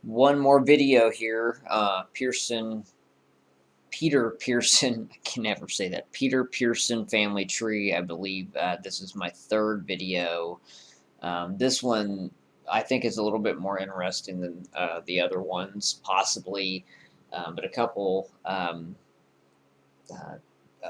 One more video here. Peter Pearson, I can never say that. Peter Pearson family tree, I believe. This is my third video. This one I think is a little bit more interesting than the other ones, possibly, but a couple uh,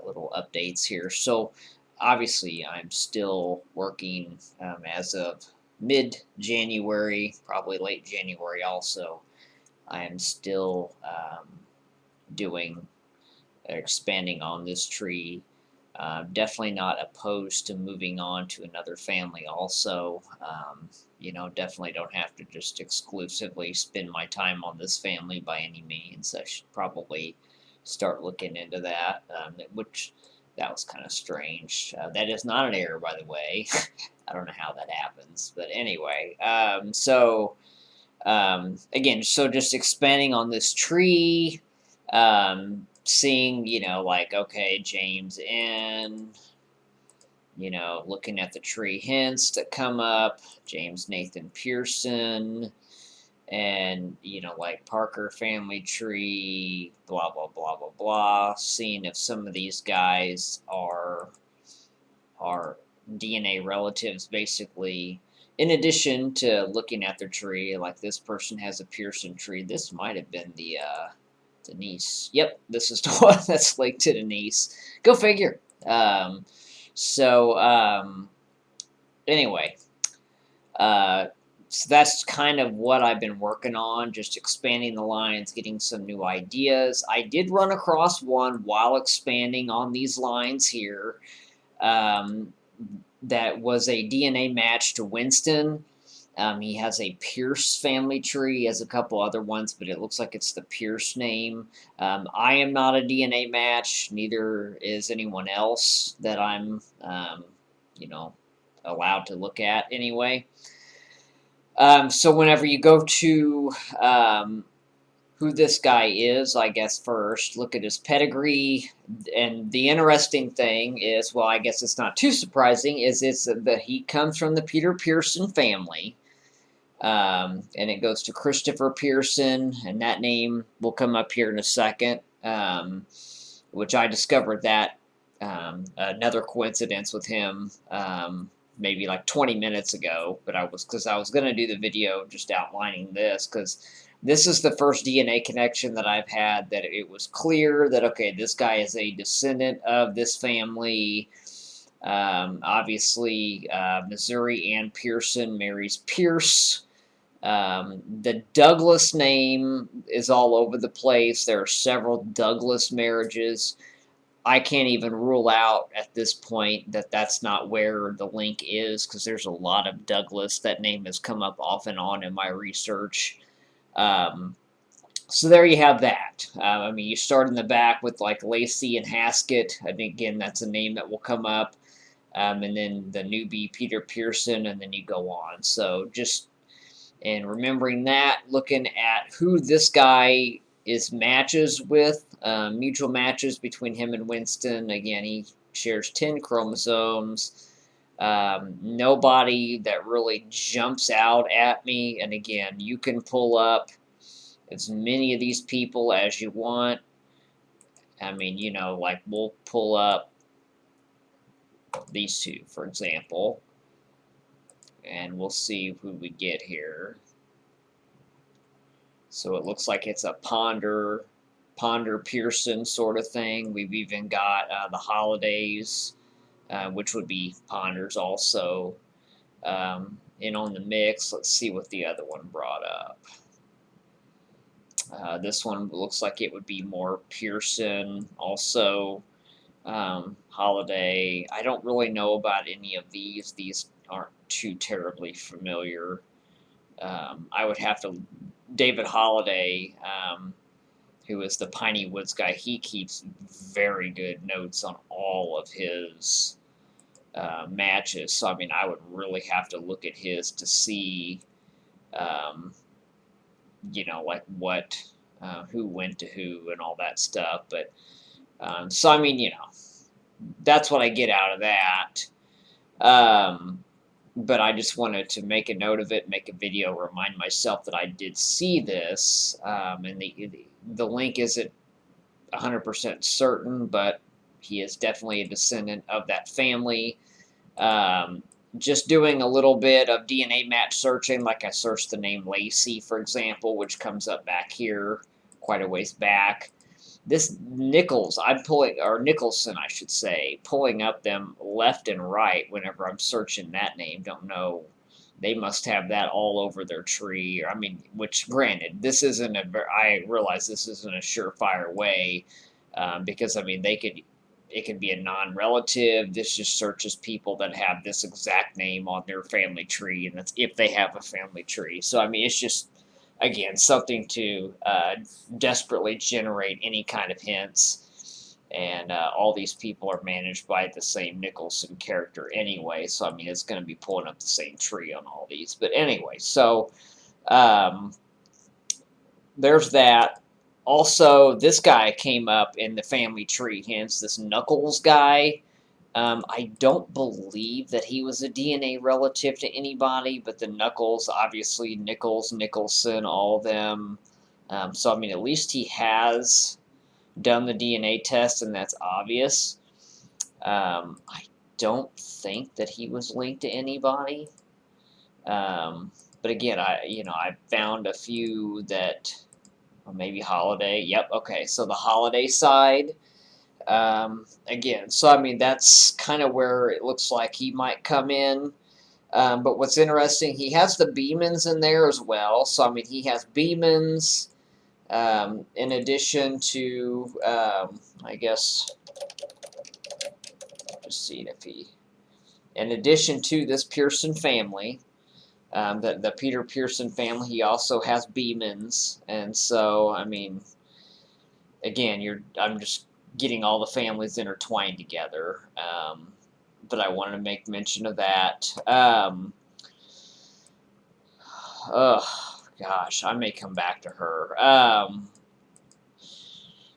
little updates here. So, obviously, I'm still working as of mid January, probably late January also. I am still doing expanding on this tree. Definitely not opposed to moving on to another family also. Definitely don't have to just exclusively spend my time on this family by any means. I should probably start looking into that, which that was kind of strange. That is not an error, by the way. I don't know how that happens, but anyway. Again, so just expanding on this tree, seeing, like, okay, James in, looking at the tree hints that come up, James Nathan Pearson, and, like Parker family tree, blah, blah, blah, blah, blah, seeing if some of these guys are DNA relatives, basically. In addition to looking at their tree, like this person has a Pearson tree. This might have been the niece. Yep, this is the one that's linked to the niece. Go figure. So anyway, uh, so that's kind of what I've been working on, just expanding the lines, getting some new ideas. I did run across one while expanding on these lines here. Um, that was a DNA match to Winston. He has a Pearce family tree. He has a couple other ones, but it looks like it's the Pearce name. I am not a DNA match. Neither is anyone else that I'm, you know, allowed to look at anyway. So whenever you go to who this guy is, I guess first look at his pedigree. And the interesting thing is, well, I guess it's not too surprising, is it's that he comes from the Peter Pearson family. And it goes to Christopher Pearson, and that name will come up here in a second, which I discovered that another coincidence with him maybe like 20 minutes ago, but I was going to do the video just outlining this because this is the first DNA connection that I've had that it was clear that, okay, this guy is a descendant of this family. Obviously, Missouri Ann Pearson marries Pearce. The Douglas name is all over the place. There are several Douglas marriages. I can't even rule out at this point that that's not where the link is because there's a lot of Douglas. That name has come up off and on in my research. Um, so there you have that. I mean, you start in the back with like Lacey and Haskett. I think, again, that's a name that will come up. And then the newbie Peter Pearson, and then you go on. So just and remembering that, looking at who this guy is matches with, mutual matches between him and Winston. Again, he shares 10 chromosomes. Nobody that really jumps out at me. And again, you can pull up as many of these people as you want. I mean, like we'll pull up these two, for example, and we'll see who we get here. So it looks like it's a Ponder Pearson sort of thing. We've even got the Holidays, which would be Ponders also, in on the mix. Let's see what the other one brought up. This one looks like it would be more Pearson, also Holiday. I don't really know about any of these. These aren't too terribly familiar. I would have to David Holiday, who is the Piney Woods guy, he keeps very good notes on all of his matches. So, I mean, I would really have to look at his to see, um, like what, who went to who and all that stuff. But, so, I mean, that's what I get out of that. Um, but I just wanted to make a note of it, make a video, remind myself that I did see this. And the link isn't 100% certain, but he is definitely a descendant of that family. Um, just doing a little bit of DNA match searching, like I searched the name Lacey, for example, which comes up back here quite a ways back. This Nuckolss, I'm pulling, or Nicholson, I should say, pulling up them left and right whenever I'm searching that name. Don't know. They must have that all over their tree. I mean, which, granted, this isn't a. I realize this isn't a surefire way, because I mean they could. It could be a non-relative. This just searches people that have this exact name on their family tree, and that's if they have a family tree. So I mean, it's just again something to desperately generate any kind of hints. And all these people are managed by the same Nicholson character anyway, so I mean it's going to be pulling up the same tree on all these. But anyway, so um, there's that. Also, this guy came up in the family tree, hence this Nuckolss guy. I don't believe that he was a DNA relative to anybody, but the Nuckolss, obviously, Nichols, Nicholson, all of them. So, I mean, at least he has done the DNA test, and that's obvious. I don't think that he was linked to anybody. But again, I found a few that, or maybe Holiday. Yep, okay, so the Holiday side. Again, so I mean, that's kind of where it looks like he might come in. But what's interesting, he has the Beemans in there as well. So I mean, he has Beemans in addition to, I guess, just seeing if he, in addition to this Pearson family, the Peter Pearson family, he also has Beemans, and so I mean, again, I'm just getting all the families intertwined together. But I wanted to make mention of that. Oh gosh, I may come back to her.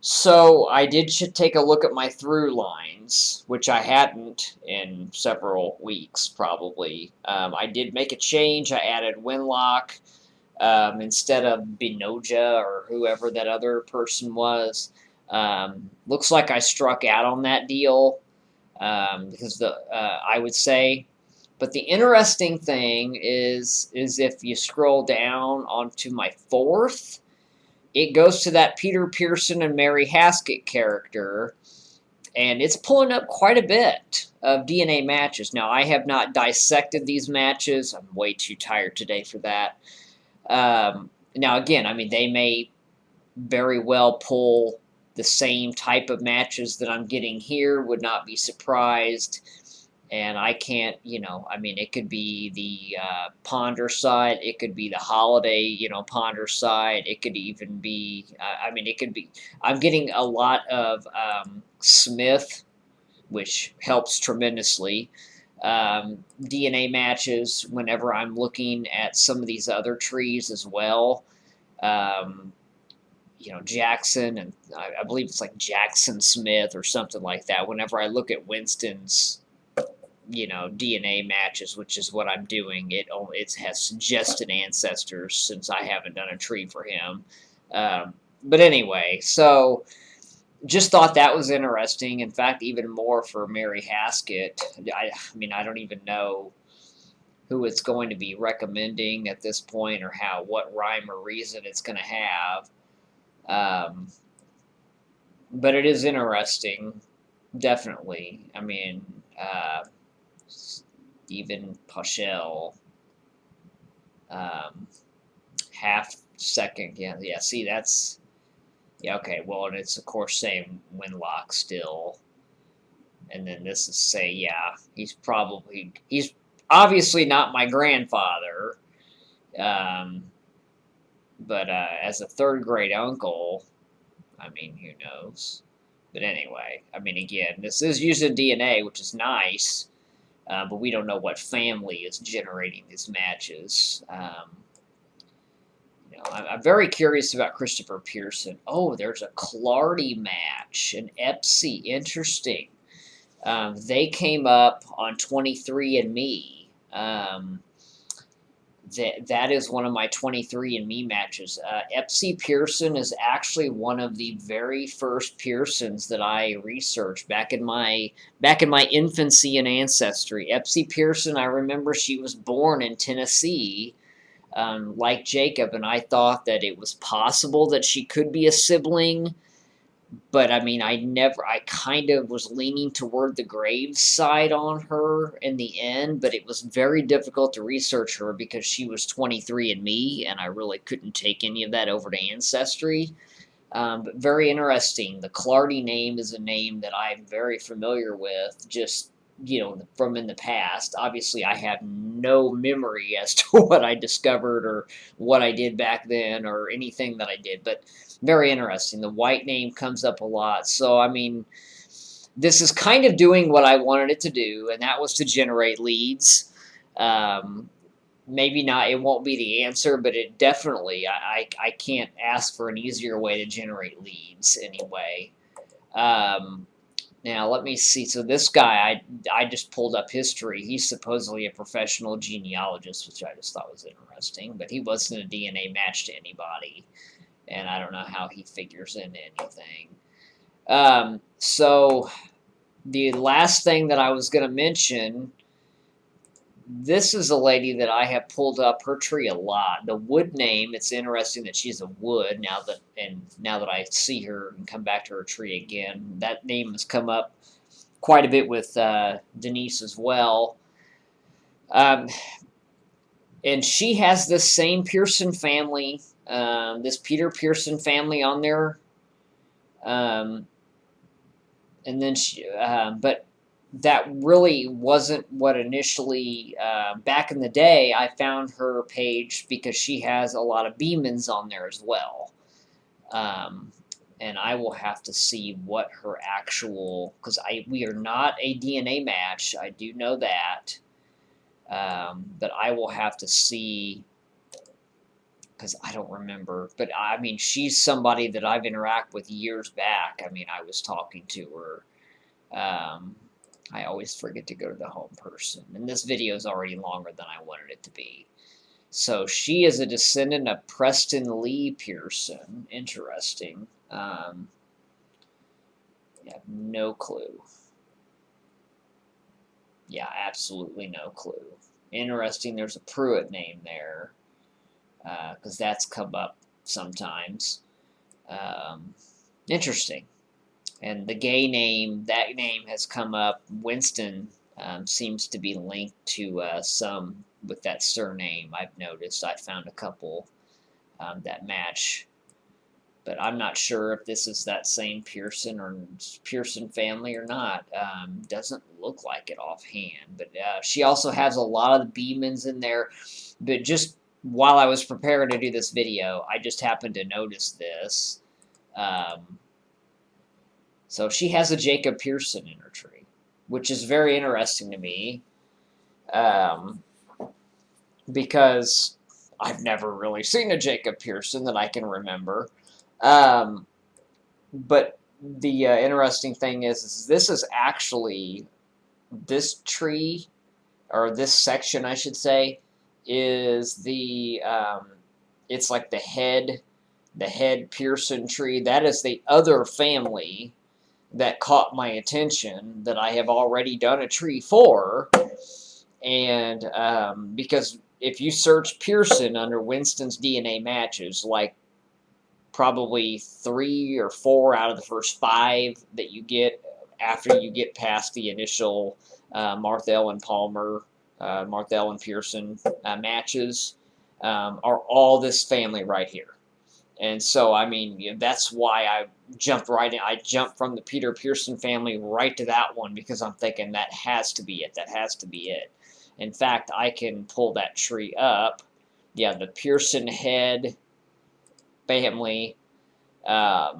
So I did take a look at my through lines, which I hadn't in several weeks, probably. I did make a change. I added Winlock instead of Binoja or whoever that other person was. Looks like I struck out on that deal because I would say. But the interesting thing is if you scroll down onto my fourth, it goes to that Peter Pearson and Mary Haskett character, and it's pulling up quite a bit of DNA matches. Now, I have not dissected these matches. I'm way too tired today for that. Now, again, I mean, they may very well pull the same type of matches that I'm getting here, would not be surprised. And I can't, I mean, it could be the Ponder side, it could be the Holiday, Ponder side, it could even be, I mean, it could be, I'm getting a lot of Smith, which helps tremendously. DNA matches whenever I'm looking at some of these other trees as well. Um, Jackson, and I believe it's like Jackson Smith or something like that. Whenever I look at Winston's DNA matches, which is what I'm doing. It has suggested ancestors since I haven't done a tree for him. But anyway, so just thought that was interesting. In fact, even more for Mary Haskett. I mean, I don't even know who it's going to be recommending at this point or what rhyme or reason it's going to have. But it is interesting, definitely. I mean, even Paschel, half second. Yeah. See, that's okay. Well, and it's of course same Winlock still, and then this is he's obviously not my grandfather, um, but as a third grade uncle, I mean, who knows? But anyway, I mean, again, this is using DNA, which is nice. But we don't know what family is generating these matches. I'm very curious about Christopher Pearson. Oh, there's a Clardy match, an Epsi. Interesting. They came up on 23andMe. Um, that is one of my 23andMe matches. Pearson is actually one of the very first Pearsons that I researched back in my infancy and ancestry. Pearson, I remember she was born in Tennessee, like Jacob, and I thought that it was possible that she could be a sibling, but I mean, I kind of was leaning toward the Graves side on her in the end, but it was very difficult to research her because she was 23andMe, and I really couldn't take any of that over to Ancestry. But very interesting. The Clardy name is a name that I'm very familiar with, just from in the past. Obviously, I have no memory as to what I discovered or what I did back then or anything that I did, but very interesting. The white name comes up a lot. So, I mean, this is kind of doing what I wanted it to do, and that was to generate leads. Um, Maybe not, it won't be the answer, but it definitely, I can't ask for an easier way to generate leads anyway. Um, Now, let me see. So, this guy, I just pulled up history. He's supposedly a professional genealogist, which I just thought was interesting, but he wasn't a DNA match to anybody, and I don't know how he figures into anything. So, the last thing that I was going to mention, this is a lady that I have pulled up her tree a lot. The wood name, it's interesting that she's a wood now that I see her and come back to her tree again. That name has come up quite a bit with Denise as well. Um, and she has this same Pearson family, this Peter Pearson family on there. Um, and then but that really wasn't what initially, back in the day, I found her page because she has a lot of Beemans on there as well. Um, and I will have to see what her actual, because we are not a DNA match. I do know that, but I will have to see because I don't remember. But I mean, she's somebody that I've interacted with years back. I mean, I was talking to her. I always forget to go to the home person, and this video is already longer than I wanted it to be. So she is a descendant of Preston Lee Pearson. Interesting. I have no clue. Yeah, absolutely no clue. Interesting. There's a Pruitt name there because that's come up sometimes. Um, Interesting. And the gay name, that name has come up. Winston seems to be linked to some with that surname. I've noticed. I found a couple that match, but I'm not sure if this is that same Pearson or Pearson family or not. Doesn't look like it offhand, but she also has a lot of the Beemans in there. But just while I was preparing to do this video, I just happened to notice this. So she has a Jacob Pearson in her tree, which is very interesting to me, um, because I've never really seen a Jacob Pearson that I can remember. Um, but the interesting thing is this is actually this tree, or this section, I should say, is it's like the head Pearson tree. That is the other family that caught my attention that I have already done a tree for. And because if you search Pearson under Winston's DNA matches, like probably 3 or 4 out of the first 5 that you get after you get past the initial Marthel and Palmer, Marthel and Pearson matches, are all this family right here. And so, I mean, that's why I jumped right in. I jumped from the Peter Pearson family right to that one because I'm thinking that has to be it. That has to be it. In fact, I can pull that tree up. Yeah, the Pearson head family. I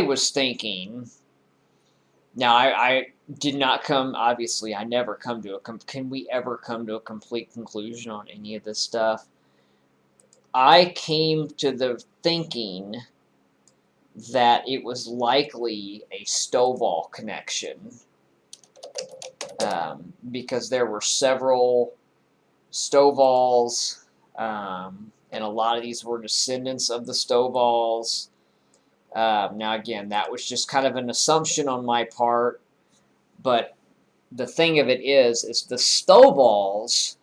was thinking. Now, I did not come. Obviously, I never come to a. Can we ever come to a complete conclusion on any of this stuff? I came to the thinking that it was likely a Stovall connection. because there were several Stovall's, and a lot of these were descendants of the Stovall's. Now, again, that was just kind of an assumption on my part, but the thing of it is the Stovall's,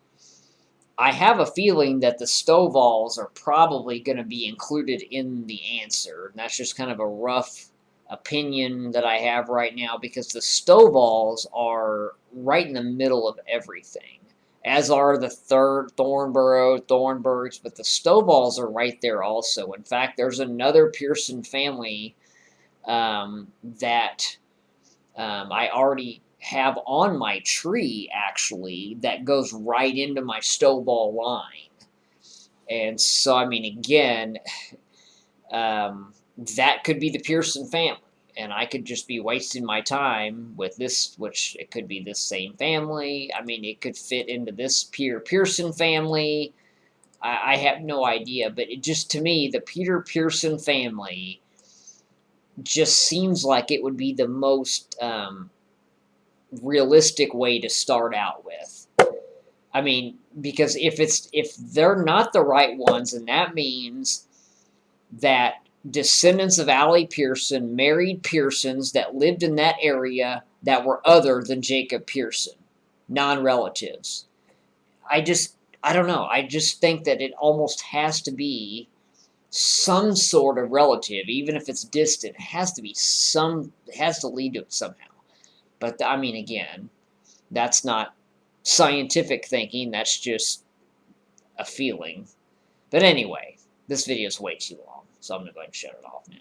I have a feeling that the Stovall's are probably going to be included in the answer. And that's just kind of a rough opinion that I have right now, because the Stovall's are right in the middle of everything, as are the Thornbergs, but the Stovall's are right there also. In fact, there's another Pearson family that I already have on my tree, actually, that goes right into my Stovall line. And so, I mean, again, that could be the Pearson family. And I could just be wasting my time with this, which it could be this same family. I mean, it could fit into this Pearson family. I have no idea. But it just, to me, the Peter Pearson family just seems like it would be the most realistic way to start out with. I mean, because if they're not the right ones, and that means that descendants of Allie Pearson married Pearsons that lived in that area that were other than Jacob Pearson, non-relatives. I don't know. I just think that it almost has to be some sort of relative, even if it's distant. It has to lead to it somehow. But I mean, again, that's not scientific thinking. That's just a feeling. But anyway, this video is way too long, so I'm going to go ahead and shut it off now.